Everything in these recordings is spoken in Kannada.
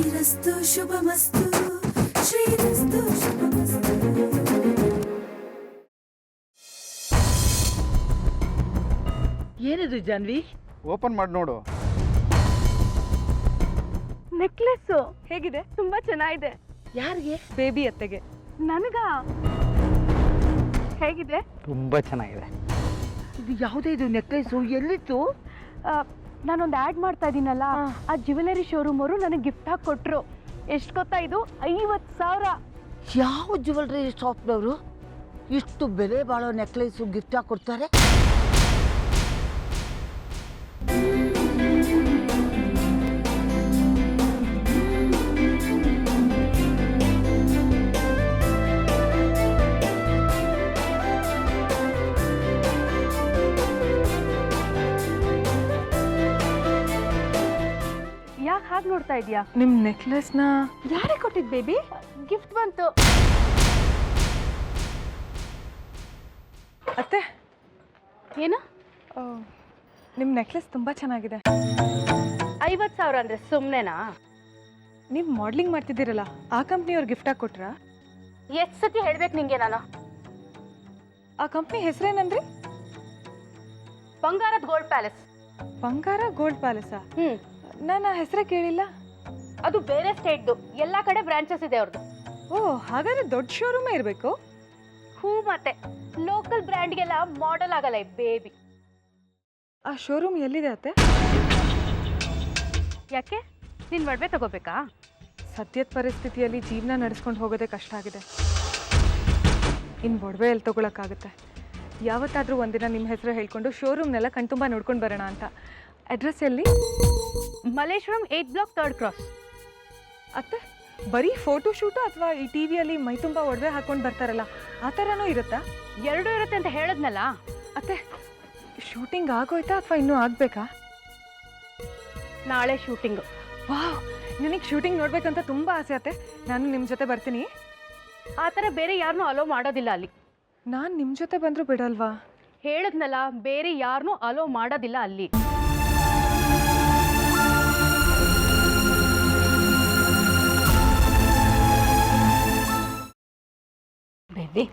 ಶ್ರೀರಸ್ತು ಶುಭಮಸ್ತು ಶ್ರೀರಸ್ತು ಶುಭಮಸ್ತು. ಏನಿದು ಜಾನ್ವಿ? ಓಪನ್ ಮಾಡಿ ನೋಡು. ನೆಕ್ಲೆಸ್ ಹೇಗಿದೆ? ತುಂಬಾ ಚೆನ್ನಾಗಿದೆ. ಯಾರಿಗೆ? ಬೇಬಿ ಅತ್ತೆಗೆ. ನನಗ ಹೇಗಿದೆ? ತುಂಬಾ ಚೆನ್ನಾಗಿದೆ. ಇದು ಯಾವುದೇ ಇದು ನೆಕ್ಲೆಸು? ಎಲ್ಲಿತ್ತು? ನಾನೊಂದು ಆ್ಯಡ್ ಮಾಡ್ತಾ ಇದ್ದೀನಲ್ಲ, ಆ ಜ್ಯುವೆಲರಿ ಶೋರೂಮ್ ಅವರು ನನಗೆ ಗಿಫ್ಟ್ ಹಾಕಿ ಕೊಟ್ಟರು. ಎಷ್ಟು ಗೊತ್ತಾ ಇದು? 50,000. ಯಾವ ಜ್ಯುವೆಲರಿ ಶಾಪ್ನವರು ಇಷ್ಟು ಬೆಲೆ ಬಾಳೋ ನೆಕ್ಲೆಸು ಗಿಫ್ಟ್ ಆಗಿ ಕೊಡ್ತಾರೆ? ಯಾಕೆ ಹಾಗೆ ನೋಡ್ತಾ ಇದೀಯಾ? ನಿಮ್ ನೆಕ್ಲೆಸ್ನ ಯಾರೇ ಕೊಟ್ಟಿದ್ ಬೇಬಿ? ಗಿಫ್ಟ್ ಬಂತು. ಅತ್ತೆ, ಏನು? ನಿಮ್ಮ ನೆಕ್ಲೆಸ್ ತುಂಬ ಚೆನ್ನಾಗಿದೆ. 50,000 ಅಂದ್ರೆ ಸುಮ್ಮನೆನಾ? ನೀವು ಮಾಡ್ಲಿಂಗ್ ಮಾಡ್ತಿದ್ದೀರಲ್ಲ, ಆ ಕಂಪ್ನಿಯವ್ರು ಗಿಫ್ಟ್ ಆಗಿ ಕೊಟ್ರಾ? ಎಷ್ಟು ಸತಿ ಹೇಳ್ಬೇಕು ನಿಂಗೆ ನಾನು? ಆ ಕಂಪ್ನಿ ಹೆಸರೇನಂದ್ರಿ? ಬಂಗಾರದ ಗೋಲ್ಡ್ ಪ್ಯಾಲೇಸ್. ಬಂಗಾರ ಗೋಲ್ಡ್ ಪ್ಯಾಲೇಸಾ? ನಾನು ಆ ಹೆಸರೇ ಕೇಳಿಲ್ಲ. ಅದು ಬೇರೆ ಸ್ಟೇಟ್ದು. ಎಲ್ಲ ಕಡೆ ಬ್ರಾಂಚಸ್ ಇದೆ ಅವ್ರದ್ದು. ಓ, ಹಾಗಾದ್ರೆ ದೊಡ್ಡ ಶೋರೂಮೇ ಇರಬೇಕು. ಹೂ, ಮತ್ತೆ ಲೋಕಲ್ ಬ್ರ್ಯಾಂಡ್ಗೆಲ್ಲ ಮಾಡೆಲ್ ಆಗಲ್ಲ ಈ ಬೇಬಿ. ಆ ಶೋರೂಮ್ ಎಲ್ಲಿದೆ ಅತ್ತೆ? ಯಾಕೆ? ನೀನು ಒಡವೆ ತಗೋಬೇಕಾ? ಸದ್ಯದ ಪರಿಸ್ಥಿತಿಯಲ್ಲಿ ಜೀವನ ನಡೆಸ್ಕೊಂಡು ಹೋಗೋದೇ ಕಷ್ಟ ಆಗಿದೆ. ಇನ್ನು ಒಡವೆ ಎಲ್ಲಿ ತೊಗೊಳಕ್ಕಾಗುತ್ತೆ? ಯಾವತ್ತಾದರೂ ಒಂದಿನ ನಿಮ್ಮ ಹೆಸರು ಹೇಳ್ಕೊಂಡು ಶೋರೂಮ್ನೆಲ್ಲ ಕಣ್ತುಂಬ ನೋಡ್ಕೊಂಡು ಬರೋಣ ಅಂತ. ಅಡ್ರೆಸ್ ಎಲ್ಲಿ? Malleswaram 8th block 3rd cross. ಅತ್ತೆ, ಬರೀ ಫೋಟೋ ಶೂಟು ಅಥವಾ ಈ ಟಿ ವಿಯಲ್ಲಿ ಮೈ ತುಂಬ ಒಡವೆ ಹಾಕೊಂಡು ಬರ್ತಾರಲ್ಲ, ಆ ಥರನೂ ಇರುತ್ತಾ? ಎರಡೂ ಇರುತ್ತೆ ಅಂತ ಹೇಳಿದ್ನಲ್ಲ. ಅತ್ತೆ, ಶೂಟಿಂಗ್ ಆಗೋಯ್ತಾ ಅಥವಾ ಇನ್ನೂ ಆಗಬೇಕಾ? ನಾಳೆ ಶೂಟಿಂಗು. ವಾವ್, ನನಗೆ ಶೂಟಿಂಗ್ ನೋಡ್ಬೇಕಂತ ತುಂಬ ಆಸೆ ಅತ್ತೆ. ನಾನು ನಿಮ್ಮ ಜೊತೆ ಬರ್ತೀನಿ. ಆ ಥರ ಬೇರೆ ಯಾರನ್ನೂ ಅಲೋ ಮಾಡೋದಿಲ್ಲ ಅಲ್ಲಿ. ನಾನು ನಿಮ್ಮ ಜೊತೆ ಬಂದರೂ ಬಿಡಲ್ವಾ? ಹೇಳಿದ್ನಲ್ಲ, ಬೇರೆ ಯಾರನ್ನೂ ಅಲೋ ಮಾಡೋದಿಲ್ಲ ಅಲ್ಲಿ. ಬೇಬಿ,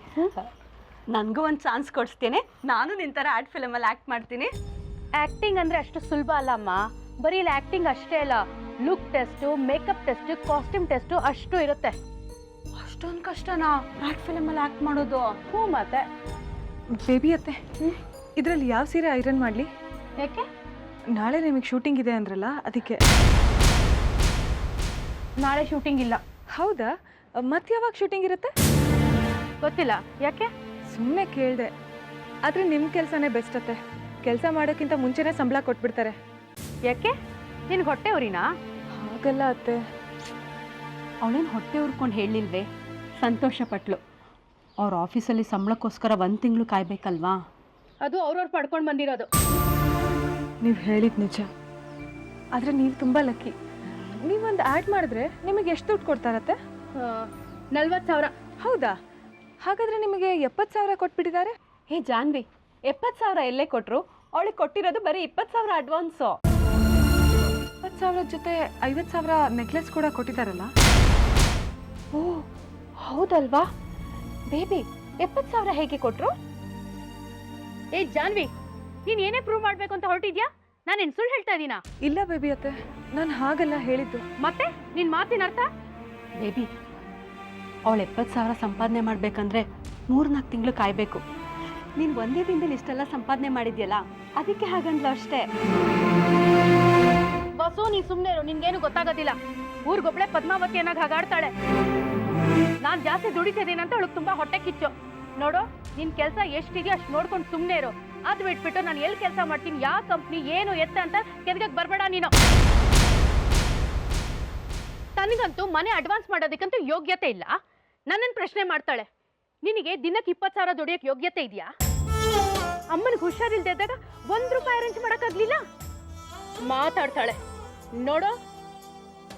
ನನಗೂ ಒಂದು ಚಾನ್ಸ್ ಕೊಡಿಸ್ತೇನೆ. ನಾನು ನಿನ್ನ ಥರ ಆರ್ಟ್ ಫಿಲಮಲ್ಲಿ ಆ್ಯಕ್ಟ್ ಮಾಡ್ತೀನಿ. ಆ್ಯಕ್ಟಿಂಗ್ ಅಂದರೆ ಅಷ್ಟು ಸುಲಭ ಅಲ್ಲ ಅಮ್ಮ. ಬರೀ ಇಲ್ಲಿ ಆ್ಯಕ್ಟಿಂಗ್ ಅಷ್ಟೇ ಅಲ್ಲ, look test, makeup test, costume test ಅಷ್ಟು ಇರುತ್ತೆ. ಅಷ್ಟೊಂದು ಕಷ್ಟನಾ ಆರ್ಟ್ ಫಿಲಮಲ್ಲಿ ಆ್ಯಕ್ಟ್ ಮಾಡೋದು? ಹ್ಞೂ, ಮತ್ತೆ ಬೇಬಿ ಅತ್ತೆ, ಇದರಲ್ಲಿ ಯಾವ ಸೀರೆ ಐರನ್ ಮಾಡಲಿ? ಯಾಕೆ? ನಾಳೆ ನಿಮಗೆ ಶೂಟಿಂಗ್ ಇದೆ ಅಂದ್ರಲ್ಲ, ಅದಕ್ಕೆ. ನಾಳೆ ಶೂಟಿಂಗ್ ಇಲ್ಲ. ಹೌದಾ? ಮತ್ತೆ ಯಾವಾಗ ಶೂಟಿಂಗ್ ಇರುತ್ತೆ? ಗೊತ್ತಿಲ್ಲ. ಯಾಕೆ? ಸುಮ್ಮನೆ ಕೇಳಿದೆ. ಆದರೆ ನಿಮ್ಮ ಕೆಲಸನೇ ಬೆಸ್ಟ್ ಅತ್ತೆ. ಕೆಲಸ ಮಾಡೋಕ್ಕಿಂತ ಮುಂಚೆನೇ ಸಂಬಳ ಕೊಟ್ಬಿಡ್ತಾರೆ. ಯಾಕೆ? ನಿನ್ಗೆ ಹೊಟ್ಟೆ ಉರಿನಾ? ಹಾಗಲ್ಲ ಅತ್ತೆ. ಅವಳೇನು ಹೊಟ್ಟೆ ಉರ್ಕೊಂಡು ಹೇಳಿಲ್ವೇ? ಸಂತೋಷ ಪಟ್ಲು. ಅವ್ರ ಆಫೀಸಲ್ಲಿ ಸಂಬಳಕ್ಕೋಸ್ಕರ 1 ತಿಂಗಳು ಕಾಯ್ಬೇಕಲ್ವಾ? ಅದು ಅವ್ರವ್ರು ಪಡ್ಕೊಂಡು ಬಂದಿರೋದು. ನೀವು ಹೇಳಿದ ನಿಜ. ಆದರೆ ನೀವು ತುಂಬ ಲಕ್ಕಿ. ನೀವೊಂದು ಆ್ಯಡ್ ಮಾಡಿದ್ರೆ ನಿಮಗೆ ಎಷ್ಟು ದುಡ್ಡು ಕೊಡ್ತಾರತ್ತೆ? 40,000. ಹೌದಾ? ಹಾಗಾದರೆ ನಿಮಗೆ 70,000 ಕೊಟ್ಬಿಟ್ಟಿದ್ದಾರೆ. ಹೇ ಜಾನ್ವಿ, 70,000 ಎಲ್ಲೇ ಕೊಟ್ಟರು? ಅವಳಿಗೆ ಕೊಟ್ಟಿರೋದು ಬರೀ 20,000 ಅಡ್ವಾನ್ಸು. 20,000 ಜೊತೆ 50,000 ನೆಕ್ಲೆಸ್ ಕೂಡ ಕೊಟ್ಟಿದ್ದಾರಲ್ಲ? ಓ, ಹೌದಲ್ವಾ? ಬೇಬಿ, 70,000 ಹೇಗೆ ಕೊಟ್ರು? ಏ ಜಾನ್ವಿ, ನೀನು ಏನೇ ಪ್ರೂವ್ ಮಾಡಬೇಕು ಅಂತ ಹೊರಟಿದ್ಯಾ? ನಾನೇನು ಸುಳ್ಳು ಹೇಳ್ತಾ ಇದ್ದೀನಾ? ಇಲ್ಲ ಬೇಬಿ ಅತ್ತೆ, ನಾನು ಹಾಗೆಲ್ಲ ಹೇಳಿದ್ದು. ಮತ್ತೆ ನಿನ್ನ ಮಾತಿನ ಅರ್ಥ? ಬೇಬಿ, ಅವಳು 70,000 ಸಂಪಾದನೆ ಮಾಡಬೇಕಂದ್ರೆ 3-4 ತಿಂಗಳು ಕಾಯಬೇಕು. ನೀನು ಒಂದೇ ದಿನದಲ್ಲಿ ಇಷ್ಟೆಲ್ಲ ಸಂಪಾದನೆ ಮಾಡಿದ್ಯಲ್ಲ, ಅದಕ್ಕೆ ಹಾಗಂದ್ಲು ಅಷ್ಟೇ. ಬಸ್ಸು, ನೀನು ಸುಮ್ಮನೆ ಇರು. ನಿನ್ಗೇನು ಗೊತ್ತಾಗೋದಿಲ್ಲ. ಊರಿಗೊಬ್ಳೆ ಪದ್ಮಾವತಿ ಏನಾಗ ಹಾಗಾಡ್ತಾಳೆ. ನಾನು ಜಾಸ್ತಿ ದುಡಿತಿದ್ದೀನಿ ಅಂತ ಅವಳಿಗೆ ತುಂಬ ಹೊಟ್ಟೆ ಕಿಚ್ಚು. ನೋಡು, ನಿನ್ನ ಕೆಲಸ ಎಷ್ಟಿದೆಯೋ ಅಷ್ಟು ನೋಡ್ಕೊಂಡು ಸುಮ್ಮನೆ ಇರು. ಅದು ಬಿಟ್ಬಿಟ್ಟು ನಾನು ಎಲ್ಲಿ ಕೆಲಸ ಮಾಡ್ತೀನಿ, ಯಾವ ಕಂಪ್ನಿ, ಏನು ಎತ್ತ ಅಂತ ಕೆದಗಕ್ಕೆ ಬರಬೇಡ ನೀನು. ತನಗಂತೂ ಮನೆ ಅಡ್ವಾನ್ಸ್ ಮಾಡೋದಕ್ಕಂತೂ ಯೋಗ್ಯತೆ ಇಲ್ಲ. ನನ್ನನ್ನು ಪ್ರಶ್ನೆ ಮಾಡ್ತಾಳೆ. ನಿನಗೆ ದಿನಕ್ಕೆ 20,000 ದುಡಿಯೋಕ್ಕೆ ಯೋಗ್ಯತೆ ಇದೆಯಾ? ಅಮ್ಮನಿಗೆ ಹುಷಾರಿಲ್ದೇ ಇದ್ದಾಗ 1 ರೂಪಾಯಿ ಅರೇಂಜ್ ಮಾಡೋಕ್ಕಾಗಲಿಲ್ಲ. ಮಾತಾಡ್ತಾಳೆ. ನೋಡು,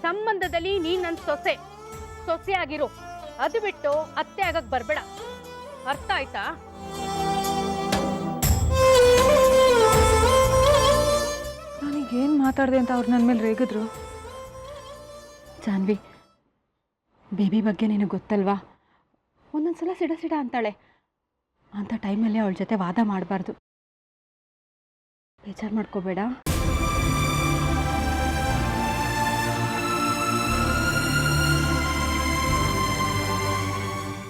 ಸಂಬಂಧದಲ್ಲಿ ನೀನು ನನ್ನ ಸೊಸೆ ಆಗಿರು. ಅದು ಬಿಟ್ಟು ಅತ್ತೆ ಆಗಕ್ಕೆ ಬರಬೇಡ. ಅರ್ಥ ಆಯ್ತಾ? ನಾನೀಗೇನು ಮಾತಾಡಿದೆ ಅಂತ ಅವ್ರು ನನ್ನ ಮೇಲೆ ರೇಗಿದ್ರು. ಜಾನ್ವಿ, ಬೇಬಿ ಬಗ್ಗೆ ನಿನಗೆ ಗೊತ್ತಲ್ವಾ, ಒಂದೊಂದು ಸಲ ಸಿಡ ಅಂತಾಳೆ. ಅಂಥ ಟೈಮಲ್ಲಿ ಅವಳ ಜೊತೆ ವಾದ ಮಾಡಬಾರ್ದು. ಬೇಜಾರು ಮಾಡ್ಕೋಬೇಡ.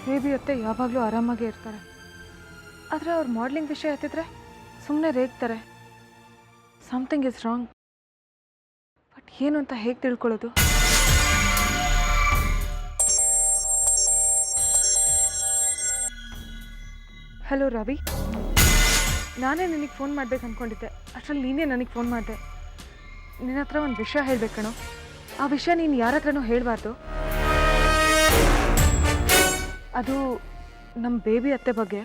ಬೇಬಿ ಅತ್ತೆ ಯಾವಾಗಲೂ ಆರಾಮಾಗೇ ಇರ್ತಾರೆ. ಆದರೆ ಅವ್ರ ಮಾಡ್ಲಿಂಗ್ ವಿಷಯ ಎತ್ತಿದ್ರೆ ಸುಮ್ಮನೆ ರೇಗ್ತಾರೆ. Something is wrong. ಬಟ್ ಏನು ಅಂತ ಹೇಗೆ ತಿಳ್ಕೊಳ್ಳೋದು? ಹಲೋ ರವಿ, ನಾನೇ ನಿನಗೆ ಫೋನ್ ಮಾಡ್ಬೇಕು ಅಂದ್ಕೊಂಡಿದ್ದೆ. ಅಷ್ಟರಲ್ಲಿ ನೀನೇ ನನಗೆ ಫೋನ್ ಮಾಡಿದೆ. ನಿನ್ನ ಹತ್ರ ಒಂದು ವಿಷಯ ಹೇಳಬೇಕಣೋ. ಆ ವಿಷಯ ನೀನು ಯಾರ ಹತ್ರನೂ ಹೇಳಬಾರ್ದು. ಅದು ನಮ್ಮ ಬೇಬಿ ಅತ್ತೆ ಬಗ್ಗೆ.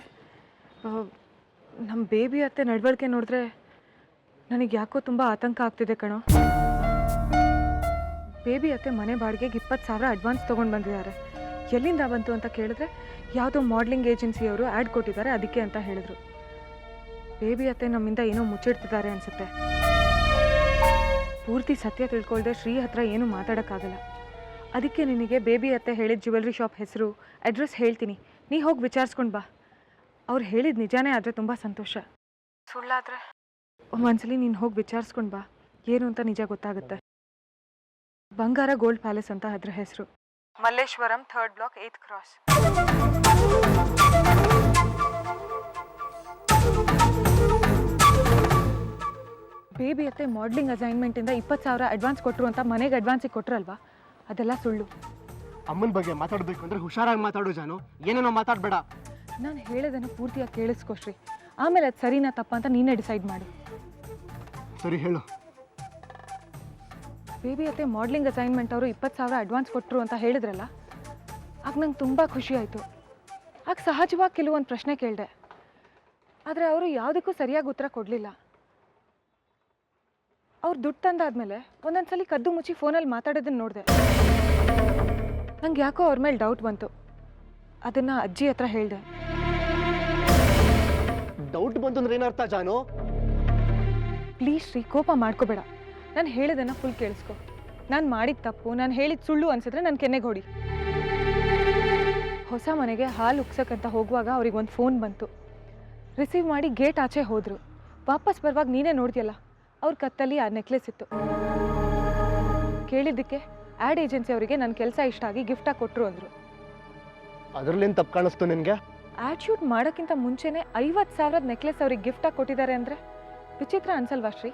ನಮ್ಮ ಬೇಬಿ ಅತ್ತೆ ನಡವಳಿಕೆ ನೋಡಿದ್ರೆ ನನಗೆ ಯಾಕೋ ತುಂಬ ಆತಂಕ ಆಗ್ತಿದೆ ಕಣೋ. ಬೇಬಿ ಅತ್ತೆ ಮನೆ ಬಾಡಿಗೆಗೆ 20,000 ಅಡ್ವಾನ್ಸ್ ತೊಗೊಂಡು ಬಂದಿದ್ದಾರೆ. ಎಲ್ಲಿಂದ ಬಂತು ಅಂತ ಕೇಳಿದ್ರೆ ಯಾವುದೋ ಮಾಡ್ಲಿಂಗ್ ಏಜೆನ್ಸಿಯವರು ಆ್ಯಡ್ ಕೊಟ್ಟಿದ್ದಾರೆ, ಅದಕ್ಕೆ ಅಂತ ಹೇಳಿದ್ರು. ಬೇಬಿ ಅತ್ತೆ ನಮ್ಮಿಂದ ಏನೋ ಮುಚ್ಚಿಡ್ತಿದ್ದಾರೆ ಅನಿಸುತ್ತೆ. ಪೂರ್ತಿ ಸತ್ಯ ತಿಳ್ಕೊಳ್ದೆ ಶ್ರೀ ಹತ್ರ ಏನೂ ಮಾತಾಡೋಕ್ಕಾಗಲ್ಲ. ಅದಕ್ಕೆ ನಿನಗೆ ಬೇಬಿ ಅತ್ತೆ ಹೇಳಿದ ಜ್ಯುವೆಲ್ರಿ ಶಾಪ್ ಹೆಸರು, ಅಡ್ರೆಸ್ ಹೇಳ್ತೀನಿ. ನೀ ಹೋಗಿ ವಿಚಾರಿಸ್ಕೊಂಡು ಬಾ. ಅವ್ರು ಹೇಳಿದ ನಿಜಾನೇ ಆದರೆ ತುಂಬ ಸಂತೋಷ. ಸುಳ್ಳಾದರೆ ಒಂದ್ಸಲಿ ನೀನು ಹೋಗಿ ವಿಚಾರಿಸ್ಕೊಂಡು ಬಾ, ಏನು ಅಂತ ನಿಜ ಗೊತ್ತಾಗುತ್ತೆ. ಬಂಗಾರ ಗೋಲ್ಡ್ ಪ್ಯಾಲೇಸ್ ಅಂತ ಅದ್ರ ಹೆಸರು. Malleswaram 3rd block 8th cross. Baby ಅತ್ತೆ ಮಾಡ್ಲಿಂಗ್ ಅಸೈನ್ಮೆಂಟಿಂದ 20,000 ಅಡ್ವಾನ್ಸ್ ಕೊಟ್ಟರು ಅಂತ ಮನೆಗೆ ಅಡ್ವಾನ್ಸಿಗೆ ಕೊಟ್ರಲ್ವಾ, ಅದೆಲ್ಲ ಸುಳ್ಳು. ಅಮ್ಮನ ಬಗ್ಗೆ ಮಾತಾಡಬೇಕು ಅಂದರೆ ಹುಷಾರಾಗಿ ಮಾತಾಡು ಜಾನು, ಏನೇನೋ ಮಾತಾಡಬೇಡ. ನಾನು ಹೇಳೋದನ್ನು ಪೂರ್ತಿಯಾಗಿ ಕೇಳಿಸ್ಕೊ ಶ್ರೀ. ಆಮೇಲೆ ಅದು ಸರಿನಾ ತಪ್ಪ ಅಂತ ನೀನೇ ಡಿಸೈಡ್ ಮಾಡು. ಸರಿ ಹೇಳು. ಬೇಬಿ ಅತ್ತೆ ಮಾಡ್ಲಿಂಗ್ ಅಸೈನ್ಮೆಂಟ್ ಅವರು 20,000 ಅಡ್ವಾನ್ಸ್ ಕೊಟ್ಟರು ಅಂತ ಹೇಳಿದ್ರಲ್ಲ, ಆಗ ನಂಗೆ ತುಂಬ ಖುಷಿ ಆಯಿತು. ಆಗ ಸಹಜವಾಗಿ ಕೆಲವೊಂದು ಪ್ರಶ್ನೆ ಕೇಳಿದೆ, ಆದರೆ ಅವರು ಯಾವುದಕ್ಕೂ ಸರಿಯಾಗಿ ಉತ್ತರ ಕೊಡಲಿಲ್ಲ. ಅವ್ರು ದುಡ್ಡು ತಂದಾದ್ಮೇಲೆ ಒಂದೊಂದ್ಸಲಿ ಕದ್ದು ಮುಚ್ಚಿ ಫೋನಲ್ಲಿ ಮಾತಾಡೋದನ್ನು ನೋಡಿದೆ. ನಂಗೆ ಯಾಕೋ ಅವ್ರ ಮೇಲೆ ಡೌಟ್ ಬಂತು. ಅದನ್ನು ಅಜ್ಜಿ ಹತ್ರ ಹೇಳಿದೆ. ಡೌಟ್ ಬಂತು ಅಂದ್ರೆ ಏನರ್ಥ ಜಾನು? ಪ್ಲೀಸ್ ಶ್ರೀ, ಕೋಪ ಮಾಡ್ಕೋಬೇಡ. ನಾನು ಹೇಳಿದ್ದನ್ನು ಫುಲ್ ಕೇಳಿಸ್ಕೊ. ನಾನು ಮಾಡಿದ ತಪ್ಪು, ನಾನು ಹೇಳಿದ ಸುಳ್ಳು ಅನ್ಸಿದ್ರೆ ನನ್ನ ಕೆನ್ನೆಗೆ ಹೊಡಿ. ಹೊಸ ಮನೆಗೆ ಹಾಲು ಉಕ್ಸಕ್ಕಂತ ಹೋಗುವಾಗ ಅವ್ರಿಗೊಂದು ಫೋನ್ ಬಂತು. ರಿಸೀವ್ ಮಾಡಿ ಗೇಟ್ ಆಚೆ ಹೋದರು. ವಾಪಸ್ ಬರುವಾಗ ನೀನೇ ನೋಡ್ತೀಯಲ್ಲ, ಅವ್ರ ಕತ್ತಲ್ಲಿ ಆ ನೆಕ್ಲೆಸ್ ಇತ್ತು. ಕೇಳಿದ್ದಕ್ಕೆ ಆ್ಯಡ್ ಏಜೆನ್ಸಿ ಅವರಿಗೆ ನನ್ನ ಕೆಲಸ ಇಷ್ಟ ಆಗಿ ಗಿಫ್ಟಾಗಿ ಕೊಟ್ಟರು ಅಂದರು. ಅದರಲ್ಲೇನು ತಪ್ಪು ಕಾಣಿಸ್ತು ನಿನಗೆ? ಆ್ಯಡ್ ಶೂಟ್ ಮಾಡೋಕ್ಕಿಂತ ಮುಂಚೆನೇ 50,000 ನೆಕ್ಲೆಸ್ ಅವ್ರಿಗೆ ಗಿಫ್ಟಾಗಿ ಕೊಟ್ಟಿದ್ದಾರೆ ಅಂದರೆ ವಿಚಿತ್ರ ಅನ್ಸಲ್ವಾ ಶ್ರೀ?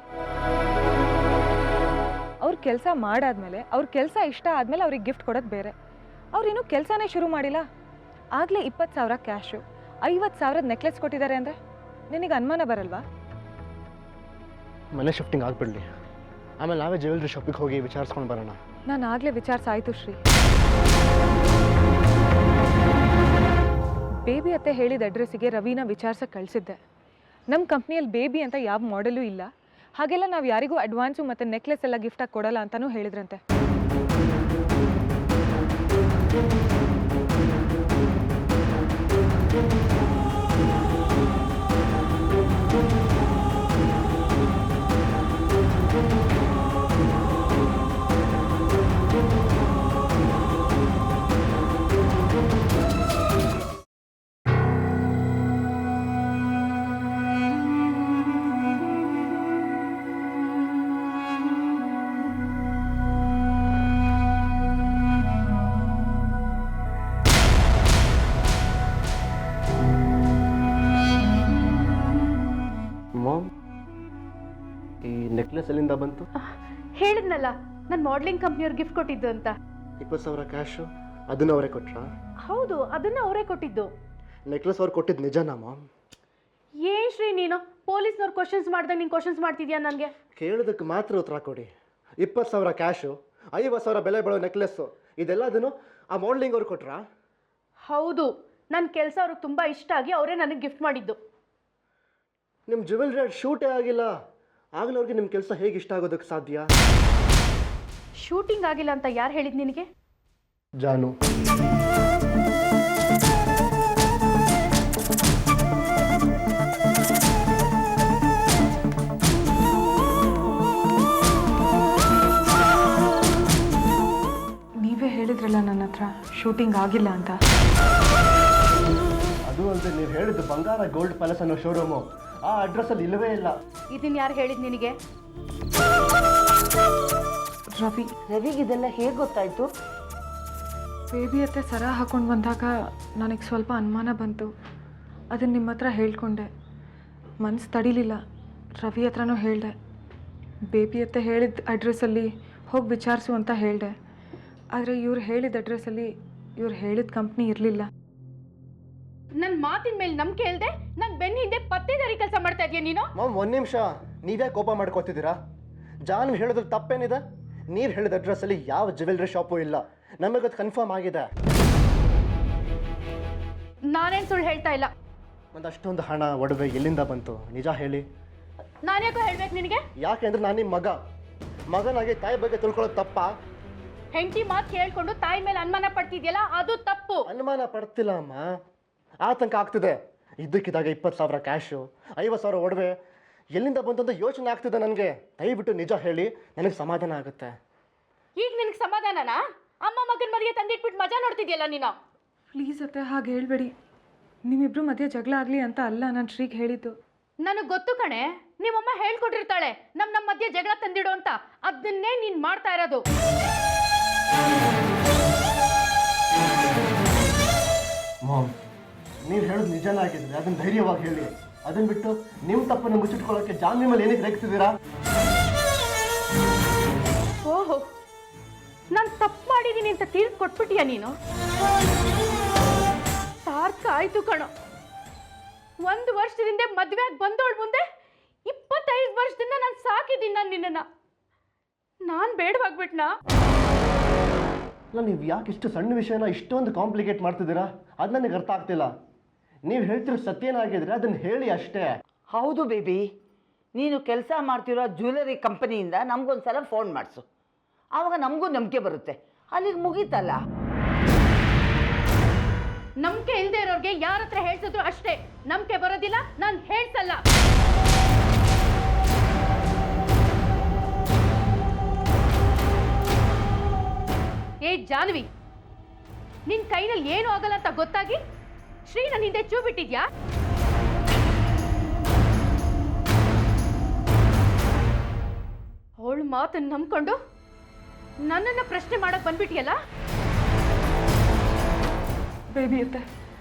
ಅವ್ರ ಕೆಲಸ ಮಾಡಾದ್ಮೇಲೆ, ಅವ್ರ ಕೆಲಸ ಇಷ್ಟ ಆದಮೇಲೆ ಅವ್ರಿಗೆ ಗಿಫ್ಟ್ ಕೊಡೋದು ಬೇರೆ. ಅವ್ರೇನು ಕೆಲಸನೇ ಶುರು ಮಾಡಿಲ್ಲ, ಆಗಲೇ 20,000 ಕ್ಯಾಶು, 50,000 ನೆಕ್ಲೆಸ್ ಕೊಟ್ಟಿದ್ದಾರೆ ಅಂದರೆ ನಿನಗೆ ಅನುಮಾನ ಬರಲ್ವಾ? ಮನೆ ಶಿಫ್ಟಿಂಗ್ ಆಗಿಬಿಡಲಿ, ಆಮೇಲೆ ನಾವೇ ಜ್ಯುವೆಲ್ರಿ ಶಾಪಿಗೆ ಹೋಗಿ ವಿಚಾರಿಸ್ಕೊಂಡು ಬರೋಣ. ನಾನು ಆಗಲೇ ವಿಚಾರಿಸಾಯಿತು ಶ್ರೀ. ಬೇಬಿ ಅತ್ತೆ ಹೇಳಿದ ಅಡ್ರೆಸ್ಸಿಗೆ ರವಿನ ವಿಚಾರಿಸಕ್ಕೆ ಕಳಿಸಿದ್ದೆ. ನಮ್ಮ ಕಂಪ್ನಿಯಲ್ಲಿ ಬೇಬಿ ಅಂತ ಯಾವ ಮಾಡೆಲೂ ಇಲ್ಲ, ಹಾಗೆಲ್ಲ ನಾವು ಯಾರಿಗೂ ಅಡ್ವಾನ್ಸು ಮತ್ತು ನೆಕ್ಲೆಸ್ ಎಲ್ಲ ಗಿಫ್ಟಾಗಿ ಕೊಡಲ್ಲ ಅಂತಲೂ ಹೇಳಿದ್ರಂತೆ. ಮಾಮ್, ಈ ನೆಕ್ಲೆಸ್ ಎಲ್ಲಿಂದ ಬಂತು? ಹೇಳಿದ್ನಲ್ಲ, ನಾನು ಮಾಡ್ಲಿಂಗ್ ಕಂಪ್ನಿಯವ್ರು ಗಿಫ್ಟ್ ಕೊಟ್ಟಿದ್ದು ಅಂತ. 20,000 ಕ್ಯಾಶು ಅದನ್ನು ಅವರೇ ಕೊಟ್ರಾ? ಹೌದು, ಅದನ್ನು ಅವರೇ ಕೊಟ್ಟಿದ್ದು. ನೆಕ್ಲೆಸ್ ಅವ್ರು ಕೊಟ್ಟಿದ್ದು ನಿಜನಾ ಮಾಮ್? ಏನ್ ಶ್ರೀ ನೀನು ಪೊಲೀಸ್ನವ್ರು ಕ್ವಶನ್ಸ್ ಮಾಡ್ದಾಗ ನೀನು ಕ್ವಶನ್ಸ್ ಮಾಡ್ತಿದ್ಯಾ ನನಗೆ? ಕೇಳೋದಕ್ಕೆ ಮಾತ್ರ ಉತ್ತರ ಕೊಡಿ. 20,000 ಕ್ಯಾಶು, 50,000 ಬೆಲೆ ಬಾಳೋ ನೆಕ್ಲೆಸ್ಸು, ಇದೆಲ್ಲದನ್ನು ಆ ಮಾಡ್ಲಿಂಗ್ ಅವ್ರು ಕೊಟ್ರಾ? ಹೌದು, ನನ್ನ ಕೆಲಸ ಅವ್ರಿಗೆ ತುಂಬ ಇಷ್ಟ ಆಗಿ ಅವರೇ ನನಗೆ ಗಿಫ್ಟ್ ಮಾಡಿದ್ದು. ನಿಮ್ಮ ಜ್ಯುವೆಲ್ರಿ ಶೂಟೇ ಆಗಿಲ್ಲ, ಆಗ್ಲವ್ರಿಗೆ ನಿಮ್ಮ ಕೆಲಸ ಹೇಗೆ ಇಷ್ಟ ಆಗೋದಕ್ಕೆ ಸಾಧ್ಯ? ಶೂಟಿಂಗ್ ಆಗಿಲ್ಲ ಅಂತ ಯಾರು ಹೇಳಿದ್ ನಿನಗೆ? ಜಾನು. ಹೇಳಿದ್ರಲ್ಲ ನನ್ನ ಹತ್ರ ಶೂಟಿಂಗ್ ಆಗಿಲ್ಲ ಅಂತ. ಅದು ಅಂದರೆ ನೀವು ಹೇಳಿದ್ದು ಬಂಗಾರ ಗೋಲ್ಡ್ ಪ್ಯಾಲೇಸ್ ಅನ್ನೋ ಶೋರೂಮು ಆ ಅಡ್ರೆಸ್ಸಲ್ಲಿ ಇಲ್ಲವೇ ಇಲ್ಲ. ಇದನ್ನ ಯಾರು ಹೇಳಿದ್ ನಿನಗೆ? ರವಿ ರವಿಗೆ ಇದೆಲ್ಲ ಹೇಗೆ ಗೊತ್ತಾಯ್ತು? ಬೇಬಿ ಅತ್ತೆ ಸರ ಹಾಕೊಂಡು ಬಂದಾಗ ನನಗೆ ಸ್ವಲ್ಪ ಅನುಮಾನ ಬಂತು. ಅದನ್ನು ನಿಮ್ಮ ಹತ್ರ ಹೇಳ್ಕೊಂಡೆ. ಮನಸ್ಸು ತಡಿಲಿಲ್ಲ. ರವಿ ಹತ್ರನೂ ಹೇಳಿದೆ. ಬೇಬಿ ಅತ್ತೆ ಹೇಳಿದ ಅಡ್ರೆಸ್ಸಲ್ಲಿ ಹೋಗಿ ವಿಚಾರಿಸು ಅಂತ ಹೇಳಿದೆ. ಆದರೆ ಇವ್ರು ಹೇಳಿದ ಅಡ್ರೆಸ್ಸಲ್ಲಿ ಇವ್ರು ಹೇಳಿದ ಕಂಪ್ನಿ ಇರಲಿಲ್ಲ. ನನ್ನ ಮಾತಿನ ಮೇಲೆ ನಂಬಿಕೆ ಇಲ್ಲದೆ ನನ್ನ ಬೆನ್ನ ಹಿಂದೆ ಪತ್ತೇದಾರಿ ಕೆಲಸ ಮಾಡ್ತಾ ಇದೀಯ ನೀನು. ಮಾಮ್, ಒಂದು ನಿಮಿಷ, ನೀವೇ ಕೋಪ ಮಾಡ್ಕೋತಿದ್ದೀರಾ? ಜಾನ್ ಹೇಳಿದ್ರೆ ತಪ್ಪೇನಿದೆ? ನೀವು ಹೇಳಿದ ಅಡ್ರೆಸ್ಸಲ್ಲಿ ಯಾವ ಜ್ಯುವೆಲ್ರಿ ಶಾಪು ಇಲ್ಲ. ನಮಗದು ಕನ್ಫರ್ಮ್ ಆಗಿದೆ. ನಾನೇನು ಸುಳ್ಳು ಹೇಳ್ತಾ ಇಲ್ಲ. ಒಂದಷ್ಟೊಂದು ಹಣ ಒಡವೆ ಎಲ್ಲಿಂದ ಬಂತು ನಿಜ ಹೇಳಿ. ನಾನ್ಯಾಕೋ ಹೇಳ್ಬೇಕು ನಿನಗೆ? ಯಾಕೆಂದ್ರೆ ನಾನು ನಿಮ್ಮ ಮಗನಾಗಿ ತಾಯಿ ಬಗ್ಗೆ ತಿಳ್ಕೊಳ್ಳೋದು ತಪ್ಪಾ? ಹೆಂಡತಿ ಮಾತು ಕೇಳ್ಕೊಂಡು ತಾಯಿ ಮೇಲೆ ಅನುಮಾನ ಪಡ್ತಿದ್ಯಲ್ಲ, ಅದು ತಪ್ಪು. ಅನುಮಾನ ಪಡ್ತಿಲ್ಲ ಅಮ್ಮ, ಆತಂಕ ಆಗ್ತಿದೆ. ಇದ್ದಕ್ಕಿದ್ದಾಗ 20,000 ಕ್ಯಾಶು, 50,000 ಒಡವೆ ಎಲ್ಲಿಂದ ಬಂತಂತ ಯೋಚನೆ ಆಗ್ತಿದೆ ನನಗೆ. ದಯವಿಟ್ಟು ನಿಜ ಹೇಳಿ, ನನಗೆ ಸಮಾಧಾನ ಆಗುತ್ತೆ. ಈಗ ನಿನಗೆ ಸಮಾಧಾನನಾ? ಅಮ್ಮ ಮಗನ ಮದುವೆ ತಂದಿಟ್ಬಿಟ್ಟು ಮಜಾ ನೋಡ್ತಿದ್ಯಲ್ಲ ನೀನು. ಪ್ಲೀಸ್ ಅತ್ತೆ ಹಾಗೆ ಹೇಳ್ಬೇಡಿ. ನಿಮ್ಮಿಬ್ರು ಮಧ್ಯೆ ಜಗಳ ಆಗಲಿ ಅಂತ ಅಲ್ಲ ನಾನು ಶ್ರೀಗೆ ಹೇಳಿದ್ದು. ನನಗೆ ಗೊತ್ತು ಕಣೆ, ನಿಮ್ಮಮ್ಮ ಹೇಳ್ಕೊಟ್ಟಿರ್ತಾಳೆ ನಮ್ಮ ಮಧ್ಯೆ ಜಗಳ ತಂದಿಡು ಅಂತ. ಅದನ್ನೇ ನೀನು ಮಾಡ್ತಾ ಇರೋದು. ಮಾಮ್, ನೀವು ಹೇಳೋದು ನಿಜನೇ ಆಗಿದ್ರೆ ಅದನ್ನ ಧೈರ್ಯವಾಗಿ ಹೇಳಿ. ಅದನ್ನ ಬಿಟ್ಟು ನಿಮ್ಮ ತಪ್ಪನ್ನು ಮುಚ್ಚಿಟ್ಕೊಳ್ಳೋಕೆ ಜಾನ್ ಮೇಲೆ ಏನಕ್ಕೆ ರೇಗ್ತಿದ್ದೀರಾ? ಓಹೋ, ನಾನು ತಪ್ಪು ಮಾಡಿದ್ದೀನಿ ಅಂತ ತೀರ್ಪು ಕೊಟ್ಬಿಟ್ಟಿಯ ನೀನು? ಸಾರ್ಥ ಆಯ್ತು ಕಣೋ. 1 ವರ್ಷದಿಂದ ಮದುವೆ ಆಗಿ ಬಂದೋಳ್ ಮುಂದೆ 25 ವರ್ಷದಿಂದ ನಾನು ಸಾಕಿದ್ದೀನಿ. ನಾನು ನಿನ್ನನ್ನು ನಾನು ಬೇಡವಾಗ್ಬಿಟ್ನಾ? ಅಲ್ಲ, ನೀವು ಯಾಕೆ ಇಷ್ಟು ಸಣ್ಣ ವಿಷಯನ ಇಷ್ಟೊಂದು ಕಾಂಪ್ಲಿಕೇಟ್ ಮಾಡ್ತಿದ್ದೀರಾ? ಅದು ನನಗೆ ಅರ್ಥ ಆಗ್ತಿಲ್ಲ. ನೀವು ಹೇಳ್ತಿರೋ ಸತ್ಯನಾಗಿದ್ರೆ ಅದನ್ನು ಹೇಳಿ ಅಷ್ಟೇ. ಹೌದು ಬೇಬಿ, ನೀನು ಕೆಲಸ ಮಾಡ್ತಿರೋ ಜ್ಯುವೆಲರಿ ಕಂಪನಿಯಿಂದ ನಮಗೊಂದು ಸಲ ಫೋನ್ ಮಾಡಿಸು. ಆವಾಗ ನಮಗೂ ನಂಬಿಕೆ ಬರುತ್ತೆ. ಅಲ್ಲಿಗೆ ಮುಗೀತಲ್ಲ. ನಂಬಿಕೆ ಇಲ್ಲದೆ ಇರೋರಿಗೆ ಯಾರ ಹತ್ರ ಹೇಳ್ಸಿದ್ರು ಅಷ್ಟೇ. ನಂಬಿಕೆ ಬರೋದಿಲ್ಲ, ನಾನು ಹೇಳ್ಸಲ್ಲ. ಏ ಜಾನ್ವಿ, ನಿನ್ ಕೈನಲ್ಲಿ ಏನು ಆಗಲ್ಲ ಅಂತ ಗೊತ್ತಾಗಿ ಶ್ರೀ ನನ್ನ ಹಿಂದೆ ಚೂ ಬಿಟ್ಟಿದ್ಯಾ? ಅವಳ ಮಾತನ್ನು ನಂಬ್ಕೊಂಡು ನನ್ನನ್ನ ಪ್ರಶ್ನೆ ಮಾಡಕ್ ಬಂದ್ಬಿಟ್ಟಿಯಲ್ಲ? ಬೇಬಿ ಅತ್ತೆ,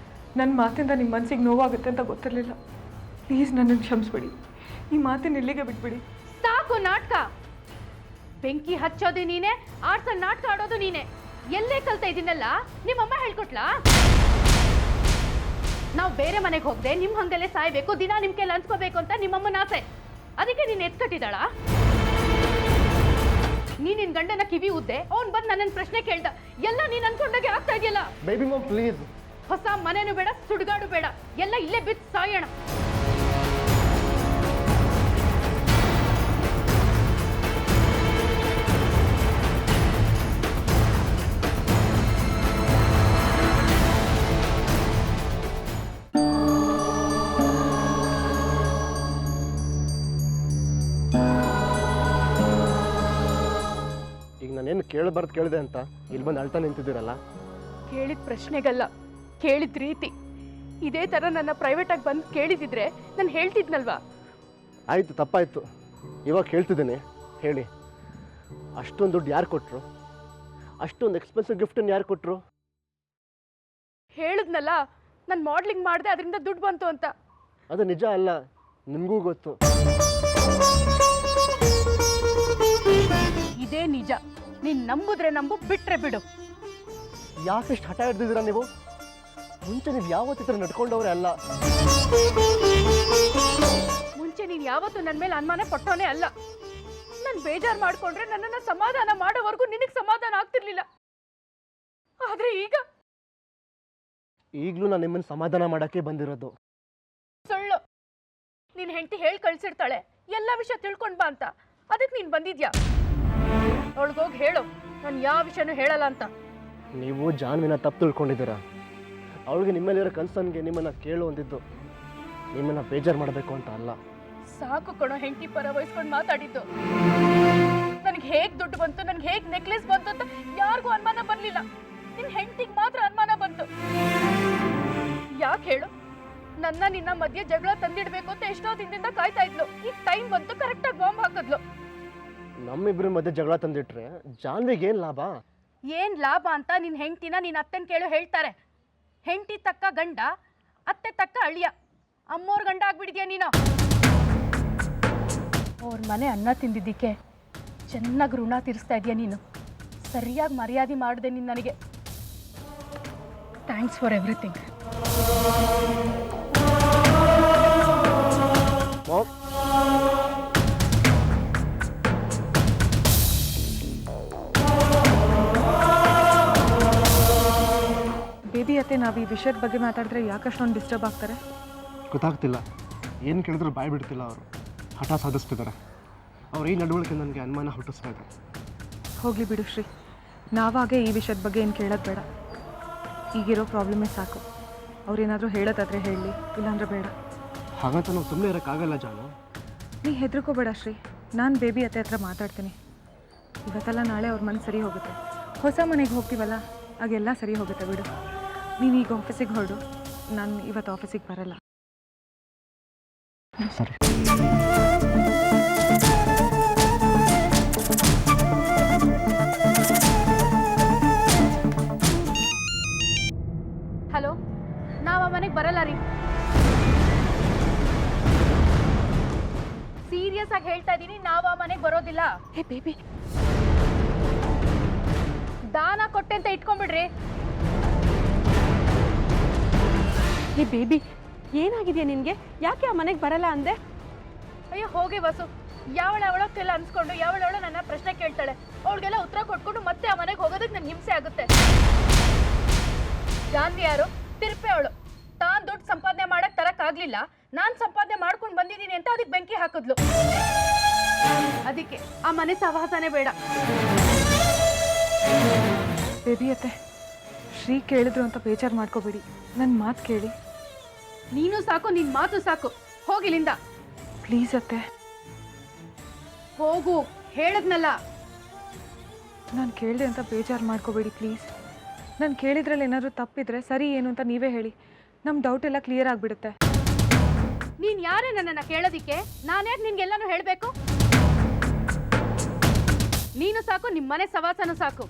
ನನ್ನ ಮಾತಿಂದ ನಿಮ್ಮ ಮನಸ್ಸಿಗೆ ನೋವಾಗುತ್ತೆ ಅಂತ ಗೊತ್ತಿರಲಿಲ್ಲ. ಪ್ಲೀಸ್ ನನ್ನನ್ನು ಕ್ಷಮಿಸ್ಬಿಡಿ. ಈ ಮಾತಿನ ಇಲ್ಲಿಗೆ ಬಿಟ್ಬಿಡಿ. ಸಾಕು ನಾಟಕ. ಬೆಂಕಿ ಹಚ್ಚೋದು ನೀನೆ, ಆಡ್ಸ ನಾಟಕ ಆಡೋದು ನೀನೆ. ಎಲ್ಲೇ ಕಲ್ತಾ ಇದೀನಲ್ಲ, ನಿಮ್ಮಮ್ಮ ಹೇಳ್ಕೊಟ್ಲಾ? ನಾವು ಬೇರೆ ಮನೆಗೆ ಹೋಗದೆ ನಿಮ್ಮ ಹಂಗಲ್ಲೇ ಸಾಯ್ಬೇಕು, ದಿನ ನಿಮ್ ಕೈಲಿ ಅನ್ಸ್ಕೋಬೇಕು ಅಂತ ನಿಮ್ಮಮ್ಮನ ಆಸೆ. ಅದಕ್ಕೆ ನೀನು ಎತ್ಕಟ್ಟಿದ್ದಾಳ? ನಿನ್ ಗಂಡನ ಕಿವಿ ಉದ್ದೆ, ಅವ್ನು ಬಂದು ನನ್ನನ್ನು ಪ್ರಶ್ನೆ ಕೇಳ್ದ. ಎಲ್ಲ ನೀನ್ ಅನ್ಕೊಂಡಾಗೆ ಆಗ್ತಾ ಇದೆಯಲ್ಲ. Baby mom, please. ಹೊಸ ಮನೆನೂ ಬೇಡ, ಸುಡುಗಾಡು ಬೇಡ, ಎಲ್ಲ ಇಲ್ಲೇ ಬಿದ್ದು ಸಾಯೋಣ. ಈಗ ನಾನೇನು ಕೇಳಬಾರ್ದು ಕೇಳಿದೆ ಅಂತ ಇಲ್ಲಿ ಬಂದು ಅಳ್ತಾ ನಿಂತಿದ್ದೀರಲ್ಲ? ಕೇಳಿದ ಪ್ರಶ್ನೆಗಲ್ಲ, ಕೇಳಿದ ರೀತಿ. ಇದೇ ಥರ ನನ್ನ ಪ್ರೈವೇಟಾಗಿ ಬಂದು ಕೇಳಿದಿದ್ರೆ ನಾನು ಹೇಳ್ತಿದ್ನಲ್ವಾ? ಆಯಿತು, ತಪ್ಪಾಯಿತು. ಇವಾಗ ಹೇಳ್ತಿದ್ದೀನಿ, ಹೇಳಿ. ಅಷ್ಟೊಂದು ದುಡ್ಡು ಯಾರು ಕೊಟ್ಟರು? ಅಷ್ಟೊಂದು ಎಕ್ಸ್ಪೆನ್ಸಿವ್ ಗಿಫ್ಟನ್ನು ಯಾರು ಕೊಟ್ಟರು? ಹೇಳಿದ್ನಲ್ಲ, ನಾನು ಮಾಡ್ಲಿಂಗ್ ಮಾಡಿದೆ, ಅದರಿಂದ ದುಡ್ಡು ಬಂತು ಅಂತ. ಅದು ನಿಜ ಅಲ್ಲ, ನಿಮಗೂ ಗೊತ್ತು. ಇದೇ ನಿಜ. ನೀನು ನಂಬುದ್ರೆ ನಂಬು, ಬಿಟ್ರೆ ಬಿಡು. ಯಾಕೆಷ್ಟು ಹಠ ಹಿಡ್ದಿದ್ದೀರಾ ನೀವು? ಮುಂಚೆ ನೀವು ಯಾವತ್ತೂ ಈ ಥರ ನಡ್ಕೊಂಡವ್ರೆ ಅಲ್ಲ. ಮುಂಚೆ ನೀನು ಯಾವತ್ತೂ ನನ್ನ ಮೇಲೆ ಅನುಮಾನ ಪಟ್ಟೋನೇ ಅಲ್ಲ. ನಾನು ಬೇಜಾರು ಮಾಡ್ಕೊಂಡ್ರೆ ನನ್ನನ್ನು ಸಮಾಧಾನ ಮಾಡೋವರೆಗೂ ನಿನಗೆ ಸಮಾಧಾನ ಆಗ್ತಿರ್ಲಿಲ್ಲ. ಆದ್ರೆ ಈಗಲೂ ನಾನು ನಿಮ್ಮನ್ನು ಸಮಾಧಾನ ಮಾಡೋಕ್ಕೆ ಬಂದಿರೋದು. ಸುಳ್ಳು. ನಿನ್ನ ಹೆಂಡತಿ ಹೇಳಿ ಕಳ್ಸಿರ್ತಾಳೆ ಎಲ್ಲ ವಿಷಯ ತಿಳ್ಕೊಂಡ್ ಬಾ ಅಂತ. ಅದಕ್ಕೆ ನೀನು ಬಂದಿದ್ಯಾ? ಅವಳಿಗೋಗಿ ಹೇಳು ನಾನು ಯಾವ ವಿಷಯನೂ ಹೇಳಲ್ಲ ಅಂತ. ನೀವು ಜಾನ್ವಿನ ತಪ್ಪು ತಿಳ್ಕೊಂಡಿದ್ದೀರಾ. ಅವಳಿಗೆ ನಿಮ್ಮಲ್ಲಿರೋ ಕನ್ಸರ್ನ್ಗೆ ನಿಮ್ಮನ್ನು ಕೇಳು ಅಂದಿದ್ದು, ನಿಮ್ಮನ್ನು ಬೇಜಾರು ಮಾಡಬೇಕು ಅಂತ ಅಲ್ಲ. ಸಾಕು ಕೊಡೋ ಹೆಂಡತಿ ಪರ ವಹಿಸ್ಕೊಂಡು ಮಾತಾಡಿದ್ದು. ನನಗೆ ಹೇಗೆ ದುಡ್ಡು ಬಂತು, ನನಗೆ ಹೇಗೆ ನೆಕ್ಲೆಸ್ ಬಂತು ಅಂತ ಯಾರಿಗೂ ಅನುಮಾನ ಬರಲಿಲ್ಲ. ನಿನ್ನ ಹೆಂಡತಿಗೆ ಮಾತ್ರ ಅನುಮಾನ ಬಂತು. ಯಾಕೆ ಹೇಳು? ನಿನ್ನ ಮಧ್ಯೆ ಜಗಳ ತಂದಿಡ್ಬೇಕು ಅಂತ ಎಷ್ಟೋ ದಿನದಿಂದ ಕಾಯ್ತಾ ಇದ್ಲು. ಈಗ ಟೈಮ್ ಬಂತು, ಕರೆಕ್ಟಾಗಿ ಬಾಂಬ್ ಹಾಕಿದ್ಲು. ನಮ್ಮಿಬ್ಬರ ಮಧ್ಯೆ ಜಗಳ ತಂದಿಟ್ರೆ ಜಾನ್ವಿಗೆ ಏನು ಲಾಭ? ಏನ್ ಲಾಭ ಅಂತ ನಿನ್ನ ಹೆಂಡತಿನ ನಿನ್ನ ಅತ್ತೆನ ಕೇಳು ಹೇಳ್ತಾರೆ. ಹೆಂಡತಿ ತಕ್ಕ ಗಂಡ, ಅತ್ತೆ ತಕ್ಕ ಅಳಿಯ. ಅಮ್ಮೋರ್ ಗಂಡ ಆಗ್ಬಿಡಿದ್ಯಾ ನೀನು. ಅವ್ರ ಮನೆ ಅನ್ನ ತಿಂದಿದ್ದಕ್ಕೆ ಚೆನ್ನಾಗಿ ಋಣ ತೀರಿಸ್ತಾ ಇದೆಯಾ ನೀನು. ಸರಿಯಾಗಿ ಮರ್ಯಾದೆ ಮಾಡಿದೆ ನೀನು ನನಗೆ. Thanks for everything. ಬೇಬಿ ಅತ್ತೆ, ನಾವು ಈ ವಿಷಯದ ಬಗ್ಗೆ ಮಾತಾಡಿದ್ರೆ ಯಾಕಷ್ಟೊಂದು ಡಿಸ್ಟರ್ಬ್ ಆಗ್ತಾರೆ? ಗೊತ್ತಾಗ್ತಿಲ್ಲ, ಏನು ಕೇಳಿದ್ರು ಬಾಯ್ ಬಿಡ್ತಿಲ್ಲ. ಅವರು ಹಠ ಸಾಧಿಸ್ತಿದ್ದಾರೆ. ಅವ್ರು ಈ ನಡವಳಿಕೆ ನನಗೆ ಅನುಮಾನ ಹುಟ್ಟಿಸ್ತಾ ಇದೆ. ಹೋಗಲಿ ಬಿಡು ಶ್ರೀ, ನಾವಾಗೆ ಈ ವಿಷಯದ ಬಗ್ಗೆ ಏನು ಕೇಳೋದು ಬೇಡ. ಈಗಿರೋ ಪ್ರಾಬ್ಲಮ್ಮೇ ಸಾಕು. ಅವ್ರೇನಾದರೂ ಹೇಳೋದಾದರೆ ಹೇಳಲಿ, ಇಲ್ಲಾಂದ್ರೆ ಬೇಡ. ಹಾಗಂತ ನಾವು ಸುಮ್ಮನೆ ಇರೋಕ್ಕಾಗಲ್ಲ ಜಾನು. ನೀ ಹೆದರ್ಕೋಬೇಡ ಶ್ರೀ, ನಾನು ಬೇಬಿ ಅತ್ತೆ ಹತ್ರ ಮಾತಾಡ್ತೀನಿ. ಇವತ್ತಲ್ಲ ನಾಳೆ ಅವ್ರ ಮನೆ ಸರಿ ಹೋಗುತ್ತೆ. ಹೊಸ ಮನೆಗೆ ಹೋಗ್ತೀವಲ್ಲ, ಆಗೆಲ್ಲ ಸರಿ ಹೋಗುತ್ತೆ ಬಿಡು. ನೀನು ಈಗ ಆಫೀಸಿಗೆ ಹೊರಡು, ನಾನು ಇವತ್ತು ಆಫೀಸಿಗೆ ಬರಲ್ಲ. ಸರಿ. ಹಲೋ, ನಾವು ಆ ಮನೆಗೆ ಬರಲ್ಲ ರೀ. ಸೀರಿಯಸ್ ಆಗಿ ಹೇಳ್ತಾ ಇದ್ದೀನಿ, ನಾವು ಆ ಮನೆಗೆ ಬರೋದಿಲ್ಲ. ಹೇ ಬೇಬಿ, ದಾನ ಕೊಟ್ಟೆ ಅಂತ ಇಟ್ಕೊಂಡ್ಬಿಡ್ರಿ. ಹೇ ಬೇಬಿ, ಏನಾಗಿದೆಯಾ ನಿನಗೆ? ಯಾಕೆ ಆ ಮನೆಗೆ ಬರಲ್ಲ ಅಂದೆ? ಅಯ್ಯೋ ಹೋಗಿ ವಸು, ಯಾವಳವಳಕ್ಕೆಲ್ಲ ಅನ್ಸ್ಕೊಂಡು ಯಾವಳವಳು ನನ್ನ ಪ್ರಶ್ನೆ ಕೇಳ್ತಾಳೆ. ಅವಳಿಗೆಲ್ಲ ಉತ್ತರ ಕೊಟ್ಕೊಂಡು ಮತ್ತೆ ಆ ಮನೆಗೆ ಹೋಗೋದಕ್ಕೆ ನನ್ಗೆ ಹಿಂಸೆ ಆಗುತ್ತೆ. ಜಾನ್ವಿ ಯಾರು? ತಿರುಪೆ ಅವಳು. ತಾನು ದುಡ್ಡು ಸಂಪಾದನೆ ಮಾಡಕ್ ತರಕ್ಕಾಗ್ಲಿಲ್ಲ, ನಾನು ಸಂಪಾದನೆ ಮಾಡ್ಕೊಂಡು ಬಂದಿದ್ದೀನಿ ಅಂತ ಅದಕ್ಕೆ ಬೆಂಕಿ ಹಾಕಿದ್ಲು. ಅದಕ್ಕೆ ಆ ಮನೆ ಸಹವಾಸನೆ ಬೇಡ. ಬೇಬಿ ಅತ್ತೆ, ಶ್ರೀ ಕೇಳಿದ್ರು ಅಂತ ಬೇಜಾರು ಮಾಡ್ಕೋಬೇಡಿ. ನನ್ನ ಮಾತು ಕೇಳಿ. ನೀನು ಸಾಕು, ನಿನ್ನ ಮಾತು ಸಾಕು. ಹೋಗಿಲ್ಲಿಂದ ಪ್ಲೀಸ್ ಅತ್ತೆ. ಹೋಗು, ಹೇಳದ್ನಲ್ಲ. ನಾನು ಕೇಳಿದೆ ಅಂತ ಬೇಜಾರು ಮಾಡ್ಕೋಬೇಡಿ ಪ್ಲೀಸ್. ನಾನು ಕೇಳಿದ್ರಲ್ಲಿ ಏನಾದರೂ ತಪ್ಪಿದ್ರೆ ಸರಿ ಏನು ಅಂತ ನೀವೇ ಹೇಳಿ. ನಮ್ಮ ಡೌಟ್ ಎಲ್ಲ ಕ್ಲಿಯರ್ ಆಗಿಬಿಡುತ್ತೆ. ನೀನು ಯಾರೇ ನನ್ನನ್ನು ಕೇಳೋದಿಕ್ಕೆ? ನಾನ್ಯಾಕೆ ನಿನ್ಗೆಲ್ಲಾನು ಹೇಳಬೇಕು? ನೀನು ಸಾಕು, ನಿಮ್ಮ ಮನೆ ಸವಾಸನೂ ಸಾಕು.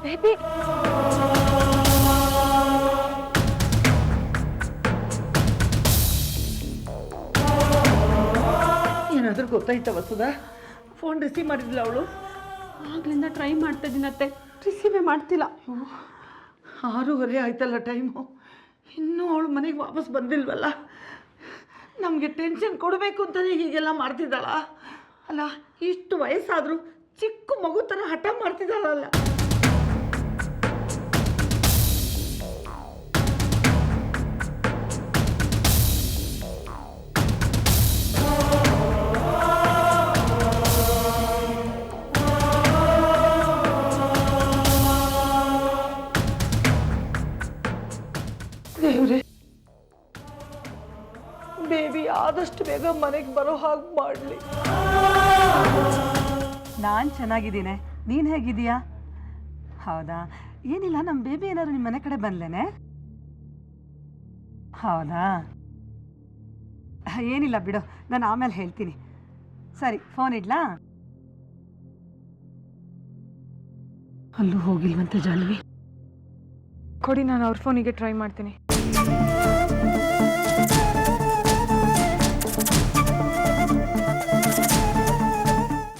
ಬೇಬಿ, ಏನಾದರೂ ಗೊತ್ತಾಯ್ತಾ ವಸುದಾ? ಫೋನ್ ರಿಸೀವ್ ಮಾಡಿದ್ಲ ಅವಳು? ಆಗ್ಲಿಂದ ಟ್ರೈ ಮಾಡ್ತಾ ಇದ್ದೀನತ್ತೆ, ರಿಸೀವೇ ಮಾಡ್ತಿಲ್ಲ. 6:30 ಆಯ್ತಲ್ಲ ಟೈಮು. ಇನ್ನೂ ಅವಳು ಮನೆಗೆ ವಾಪಸ್ ಬಂದಿಲ್ವಲ್ಲ. ನಮಗೆ ಟೆನ್ಷನ್ ಕೊಡಬೇಕು ಅಂತಲೇ ಹೀಗೆಲ್ಲ ಮಾಡ್ತಿದ್ದಾಳ ಅಲ್ಲ? ಇಷ್ಟು ವಯಸ್ಸಾದರೂ ಚಿಕ್ಕ ಮಗು ಥರ ಹಠ ಮಾಡ್ತಿದ್ದಾಳಲ್ಲ. ದೇವ್ರೆ, ಬೇಬಿ ಆದಷ್ಟು ಬೇಗ ಮನೆಗೆ ಬರೋ ಹಾಗೆ ಮಾಡಲಿ. ನಾನು ಚೆನ್ನಾಗಿದ್ದೀನಿ, ನೀನು ಹೇಗಿದ್ದೀಯಾ? ಹೌದಾ? ಏನಿಲ್ಲ, ನಮ್ಮ ಬೇಬಿ ಏನಾದ್ರು ನಿಮ್ಮ ಮನೆ ಕಡೆ ಬಂದ್ಲೇನೆ? ಹೌದಾ? ಏನಿಲ್ಲ ಬಿಡು, ನಾನು ಆಮೇಲೆ ಹೇಳ್ತೀನಿ. ಸರಿ, ಫೋನ್ ಇಡ್ಲಾ? ಅಲ್ಲೂ ಹೋಗಿಲ್ವಂತೆ ಜಾನ್ವಿ. ಕೊಡಿ, ನಾನು ಅವ್ರ ಫೋನಿಗೆ ಟ್ರೈ ಮಾಡ್ತೀನಿ.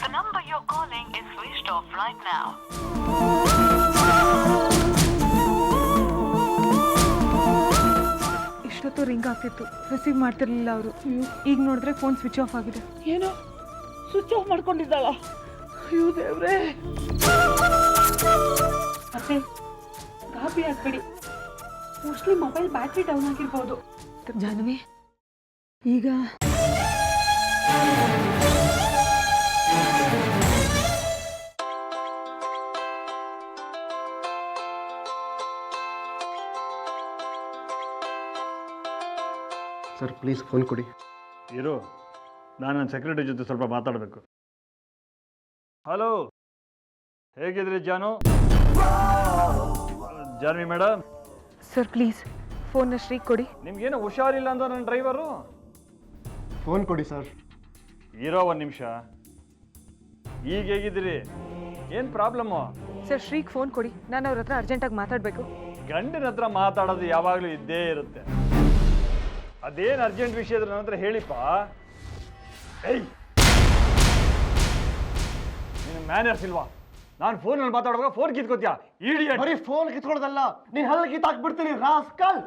The number you're calling is switched off right now. ಇಷ್ಟೊತ್ತು ರಿಂಗ್ ಆಗ್ತಿತ್ತು, ರಿಸೀವ್ ಮಾಡ್ತಿರ್ಲಿಲ್ಲ ಅವರು. ಈಗ ನೋಡಿದ್ರೆ ಫೋನ್ ಸ್ವಿಚ್ ಆಫ್ ಆಗಿದೆ. ಏನೋ ಸ್ವಿಚ್ ಆಫ್ ಮಾಡ್ಕೊಂಡಿದ್ದಾಳ? ಅಯ್ಯೋ ದೇವ್ರೆ. ಅತ್ತೆ, ಗಾಬರಿ ಆಗ್ಬೇಡಿ. ಮೋಸ್ಟ್ಲಿ ಮೊಬೈಲ್ ಬ್ಯಾಟ್ರಿ ಡೌನ್ ಆಗಿರ್ಬೋದು. ಜಾನ್ವಿ, ಈಗ ಸರ್ ಪ್ಲೀಸ್ ಫೋನ್ ಕೊಡಿ. ಇರು, ನಾನು ನನ್ನ ಸೆಕ್ರೆಟರಿ ಜೊತೆ ಸ್ವಲ್ಪ ಮಾತಾಡಬೇಕು. ಹಲೋ, ಹೇಗಿದ್ರಿ ಜಾನ್ವಿ ಮೇಡಮ್? ಸರ್ ಪ್ಲೀಸ್ ಫೋನ್ನ ಶ್ರೀ ಕೊಡಿ. ನಿಮ್ಗೇನು ಹುಷಾರಿಲ್ಲ ಅಂತ ನನ್ನ ಡ್ರೈವರು. ಫೋನ್ ಕೊಡಿ ಸರ್. ಇರೋ ಒಂದು ನಿಮಿಷ. ಈಗ ಹೇಗಿದ್ದೀರಿ? ಏನು ಪ್ರಾಬ್ಲಮ್ಮು? ಸರ್ ಶ್ರೀಗೆ ಫೋನ್ ಕೊಡಿ, ನಾನು ಅವ್ರ ಹತ್ರ ಅರ್ಜೆಂಟಾಗಿ ಮಾತಾಡಬೇಕು. ಗಂಡನ ಹತ್ರ ಮಾತಾಡೋದು ಯಾವಾಗಲೂ ಇದ್ದೇ ಇರುತ್ತೆ. ಅದೇನು ಅರ್ಜೆಂಟ್ ವಿಷಯ ಇದ್ರೆ ನನ್ನ ಹತ್ರ ಹೇಳಿಪ್ಪ. ಏಯ್, ನಿನ್ನ ಮ್ಯಾನರ್ಸ್ ಇಲ್ವಾ? ನಾನು ಫೋನಲ್ಲಿ ಮಾತಾಡುವಾಗ ಫೋನ್ ಕಿತ್ಕೋತೀಯ ಇಡಿಯಟ್. ಬರೀ ಫೋನ್ ಕಿತ್ಕೊಳ್ಳೋದಲ್ಲ, ನೀನು ಹಲ್ಲ ಕಿತ್ತಾಕ್ಬಿಡ್ತೀನಿ ರಾಸ್ಕಲ್.